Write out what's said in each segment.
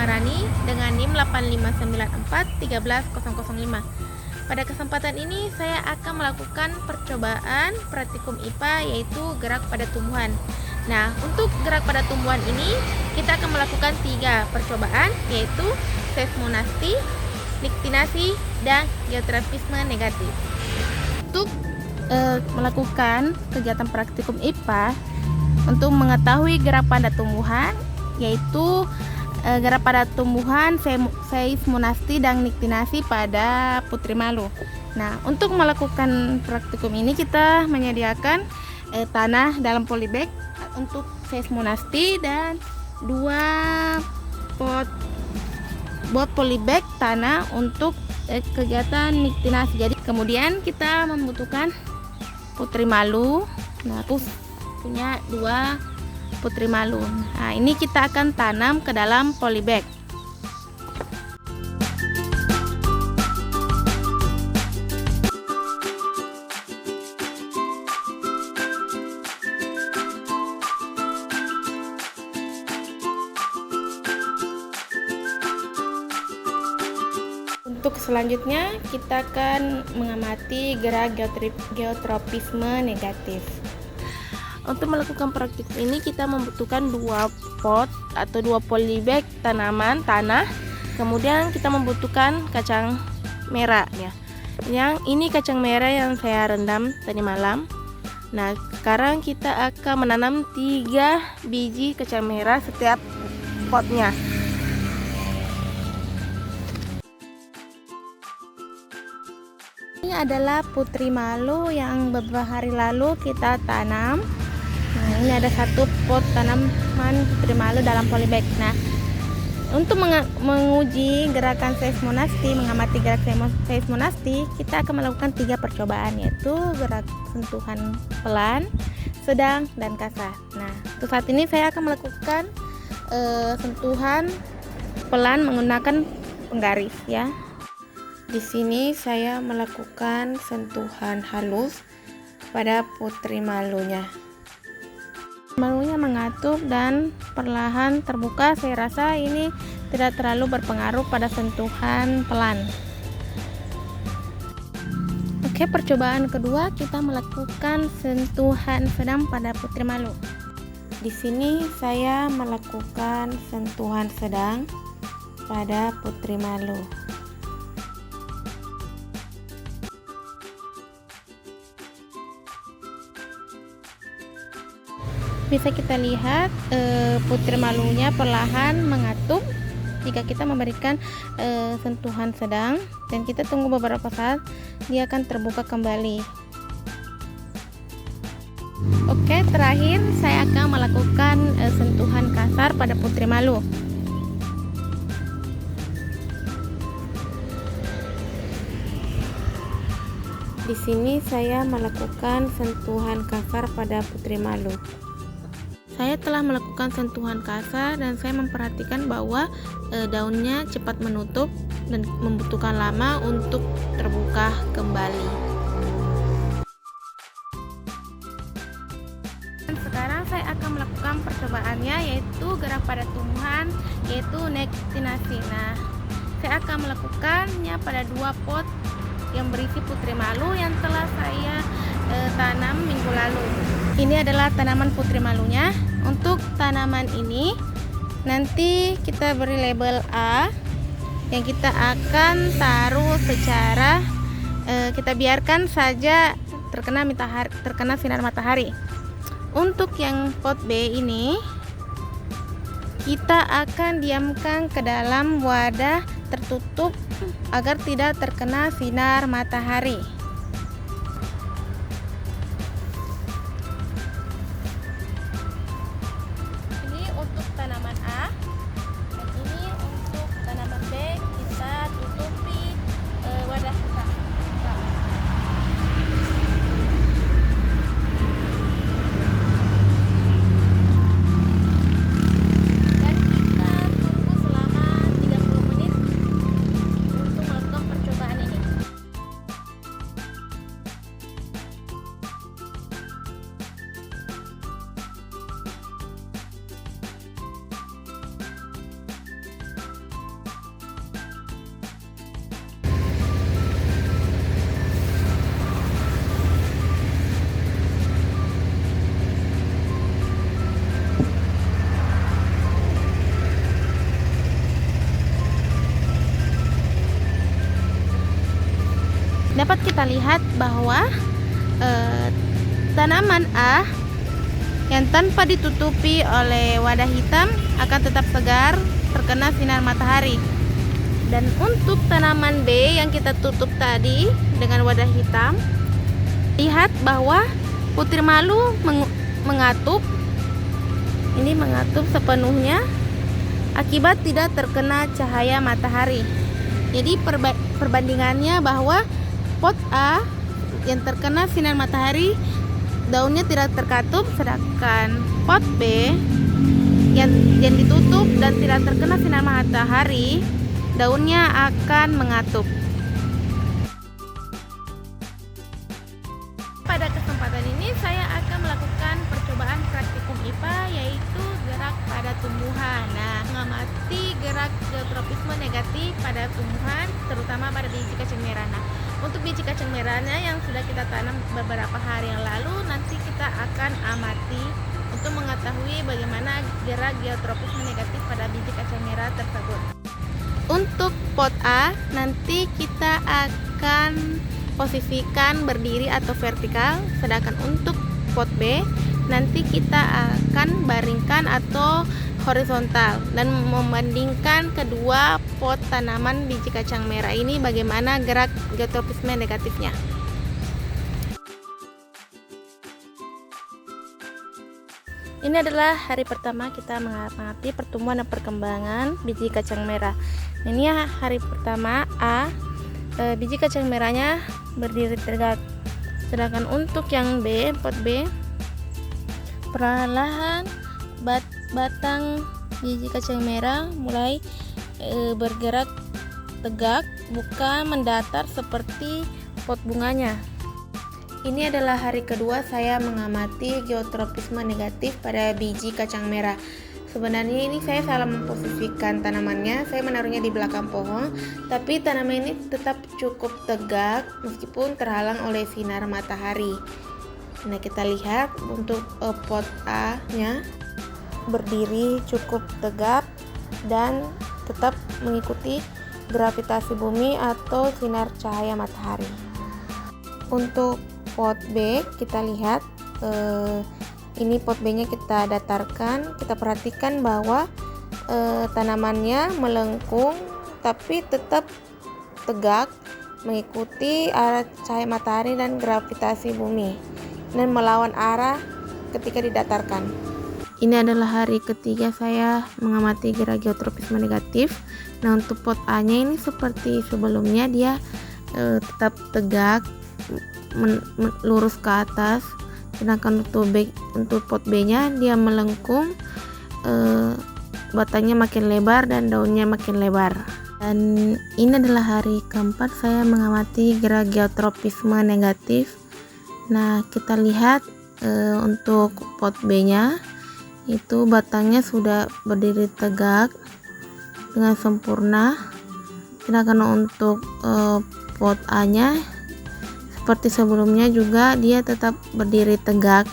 Rani dengan NIM 859413005. Pada kesempatan ini saya akan melakukan percobaan praktikum IPA yaitu gerak pada tumbuhan. Nah, untuk gerak pada tumbuhan ini kita akan melakukan 3 percobaan yaitu seismonasti, liktinasi, dan geotropisme negatif. Untuk melakukan kegiatan praktikum IPA untuk mengetahui gerak pada tumbuhan yaitu gerak pada tumbuhan, seismonasti, dan liktinasi pada putri malu. Nah, untuk melakukan praktikum ini kita menyediakan tanah dalam polybag untuk seismonasti dan 2 bot polybag tanah untuk kegiatan liktinasi. Jadi kemudian kita membutuhkan putri malu. Nah, aku punya 2 putri malu. Nah, ini kita akan tanam ke dalam polybag. Untuk selanjutnya kita akan mengamati gerak geotropisme negatif. Untuk melakukan praktik ini kita membutuhkan 2 pot atau 2 polybag tanaman tanah. Kemudian kita membutuhkan kacang merah ya. Yang ini kacang merah yang saya rendam tadi malam. Nah, sekarang kita akan menanam 3 biji kacang merah setiap potnya. Ini adalah putri malu yang beberapa hari lalu kita tanam. Nah, ini ada 1 pot tanaman putri malu dalam polybag. Nah, untuk menguji gerakan seismonasti, mengamati gerak seismonasti, kita akan melakukan 3 percobaan yaitu gerak sentuhan pelan, sedang, dan kasar. Nah, untuk saat ini saya akan melakukan sentuhan pelan menggunakan penggaris ya. Di sini saya melakukan sentuhan halus pada putri malunya. Malunya mengatup dan perlahan terbuka. Saya rasa ini tidak terlalu berpengaruh pada sentuhan pelan. Oke, percobaan kedua kita melakukan sentuhan sedang pada putri malu. Di sini saya melakukan sentuhan sedang pada putri malu. Bisa kita lihat putri malunya perlahan mengatup jika kita memberikan sentuhan sedang, dan kita tunggu beberapa saat dia akan terbuka kembali. Oke, terakhir saya akan melakukan sentuhan kasar pada putri malu. Di sini saya melakukan sentuhan kasar pada putri malu. Saya telah melakukan sentuhan kasar dan saya memperhatikan bahwa daunnya cepat menutup dan membutuhkan lama untuk terbuka kembali. Dan sekarang saya akan melakukan percobaannya yaitu gerak pada tumbuhan yaitu liktinasi. Nah, saya akan melakukannya pada 2 pot yang berisi putri malu yang telah saya tanam minggu lalu. Ini adalah tanaman putri malunya. Untuk tanaman ini nanti kita beri label A yang kita akan taruh secara kita biarkan saja terkena sinar matahari. Untuk yang pot B ini kita akan diamkan ke dalam wadah tertutup agar tidak terkena sinar matahari. Ini untuk tanaman A dan ini untuk tanaman B, kita tutupi wadah kita. Dan kita tunggu selama 30 menit untuk melakukan percobaan ini. dapat kita lihat bahwa tanaman A yang tanpa ditutupi oleh wadah hitam akan tetap segar terkena sinar matahari. Dan untuk tanaman B yang kita tutup tadi dengan wadah hitam, lihat bahwa putir malu mengatup sepenuhnya akibat tidak terkena cahaya matahari. Jadi perbandingannya bahwa pot A yang terkena sinar matahari daunnya tidak terkatup, sedangkan pot B yang ditutup dan tidak terkena sinar matahari daunnya akan mengatup. Pada kesempatan ini saya akan melakukan percobaan praktikum IPA, yaitu gerak pada tumbuhan. Nah, mengamati gerak geotropisme negatif pada tumbuhan, terutama pada biji kacang merah. Nah, untuk biji kacang merahnya yang sudah kita tanam beberapa hari yang lalu, nanti kita akan amati untuk mengetahui bagaimana gerak geotropisme negatif pada biji kacang merah tersebut. Untuk pot A, nanti kita akan posisikan berdiri atau vertikal, sedangkan untuk pot B nanti kita akan baringkan atau horizontal, dan membandingkan kedua pot tanaman biji kacang merah ini bagaimana gerak geotropisme negatifnya. Ini adalah hari pertama kita mengamati pertumbuhan dan perkembangan biji kacang merah. Ini hari pertama A, biji kacang merahnya berdiri tegak. Sedangkan untuk yang B, pot B, perlahan batang biji kacang merah mulai bergerak tegak, bukan mendatar seperti pot bunganya. Ini adalah hari kedua saya mengamati geotropisme negatif pada biji kacang merah. Sebenarnya ini saya salah memposisikan tanamannya, saya menaruhnya di belakang pohon, tapi tanaman ini tetap cukup tegak meskipun terhalang oleh sinar matahari. Nah, kita lihat untuk pot A nya berdiri cukup tegak dan tetap mengikuti gravitasi bumi atau sinar cahaya matahari. Untuk pot B kita lihat, ini pot B nya kita datarkan, kita perhatikan bahwa tanamannya melengkung tapi tetap tegak mengikuti arah cahaya matahari dan gravitasi bumi dan melawan arah ketika didatarkan. Ini adalah hari ketiga saya mengamati gerak geotropisme negatif. Nah, untuk pot A nya ini seperti sebelumnya, dia tetap tegak lurus ke atas, sedangkan untuk pot B nya dia melengkung, batangnya makin lebar dan daunnya makin lebar. Dan ini adalah hari keempat saya mengamati gerak geotropisme negatif. Nah, kita lihat untuk pot B nya itu batangnya sudah berdiri tegak dengan sempurna, sedangkan untuk pot A nya seperti sebelumnya juga dia tetap berdiri tegak.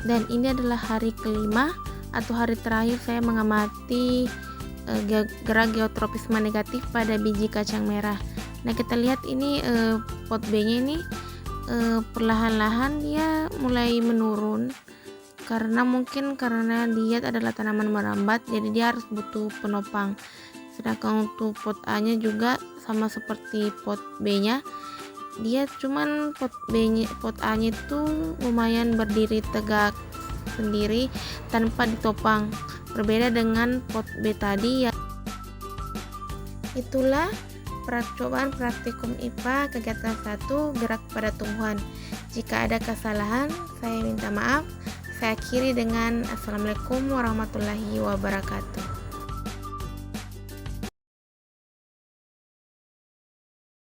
Dan ini adalah hari kelima atau hari terakhir saya mengamati gerak geotropisme negatif pada biji kacang merah. Nah, kita lihat ini pot B nya ini perlahan-lahan dia mulai menurun, karena dia adalah tanaman merambat, jadi dia harus butuh penopang. Sedangkan untuk pot A nya juga sama seperti pot B nya, dia cuman pot A nya itu lumayan berdiri tegak sendiri tanpa ditopang, berbeda dengan pot B tadi ya. Itulah percobaan praktikum IPA kegiatan 1 gerak pada tumbuhan. Jika ada kesalahan saya minta maaf. Saya akhiri dengan Assalamualaikum warahmatullahi wabarakatuh.